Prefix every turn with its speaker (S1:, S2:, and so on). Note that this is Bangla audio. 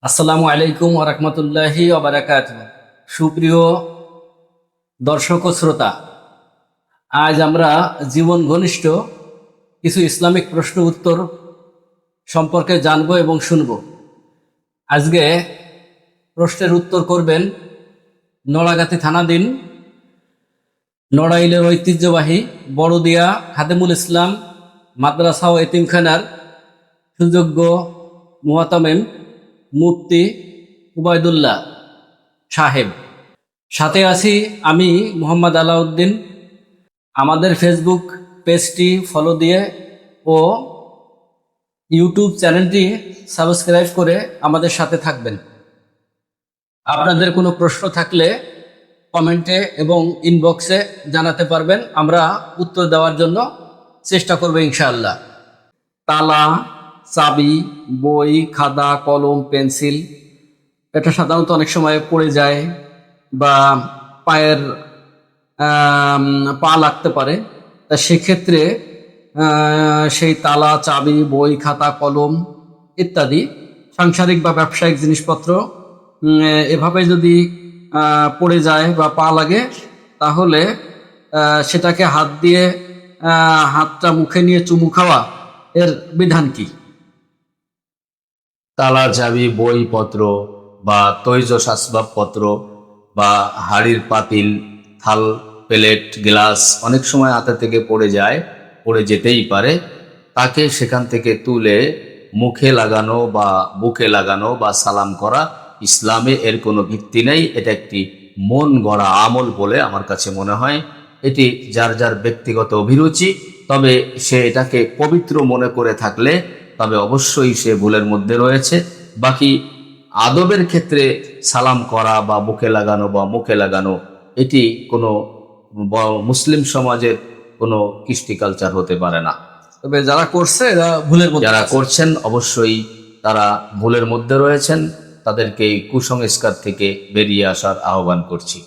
S1: আসসালামু আলাইকুম ওয়া রাহমাতুল্লাহি ওয়া বারাকাতুহু। সুপ্রিয় দর্শক ও শ্রোতা, আজ আমরা জীবন ঘনিষ্ঠ কিছু ইসলামিক প্রশ্ন উত্তর সম্পর্কে জানব এবং শুনব। আজকে প্রশ্নের উত্তর করবেন নড়াগাতি থানাধীন নড়াইলের ঐতিহ্যবাহী বড়দিয়া খাদেমুল ইসলাম মাদ্রাসা ও এতিমখানার সুযোগ্য মুহতামিম মুফতি উবাইদুল্লাহ সাহেব। সাথে আছি আমি মোহাম্মদ আলাউদ্দিন। আমাদের ফেসবুক পেজটি ফলো দিয়ে ও ইউটিউব চ্যানেলটি সাবস্ক্রাইব করে আমাদের সাথে থাকবেন। আপনাদের কোনো প্রশ্ন থাকলে কমেন্টে এবং ইনবক্সে জানাতে পারবেন, আমরা উত্তর দেওয়ার জন্য চেষ্টা করব ইনশাআল্লাহ। তালা, চাবি, বই, খাতা, কলম, পেন্সিল এটা সাধারণত অনেক সময় পড়ে যায় বা পায়ের পা লাগতে পারে। তা সেক্ষেত্রে সেই তালা, চাবি, বই, খাতা, কলম ইত্যাদি সাংসারিক বা ব্যবসায়িক জিনিসপত্র এভাবে যদি পড়ে যায় বা পা লাগে, তাহলে সেটাকে হাত দিয়ে হাতটা মুখে নিয়ে চুমু খাওয়া এর বিধান কি?
S2: তালা, চাবি, বইপত্র বা তৈজ আসবাবপত্র বা হাড়ির পাতিল, থাল, প্লেট, গ্লাস অনেক সময় হাতে থেকে পড়ে যেতেই পারে। তাকে সেখান থেকে তুলে মুখে লাগানো বা বুকে লাগানো বা সালাম করা ইসলামে এর কোনো ভিত্তি নেই। এটা একটি মন গড়া আমল বলে আমার কাছে মনে হয়। এটি যার যার ব্যক্তিগত অভিরুচি, তবে সে এটাকে পবিত্র মনে করে থাকলে তবে অবশ্যই সে ভুলের মধ্যে রয়েছে। বাকি আদবের ক্ষেত্রে সালাম করা বা বুকে লাগানো বা মুখে লাগানো এটি কোনো মুসলিম সমাজের কোনো কৃষ্টি কালচার হতে পারে না।
S1: তবে যারা করছে এরা ভুলের মধ্যে
S2: যারা
S1: আছে।
S2: করছেন অবশ্যই তারা ভুলের মধ্যে রয়েছেন, তাদেরকে এই কুসংস্কার থেকে বেরিয়ে আসার আহ্বান করছি।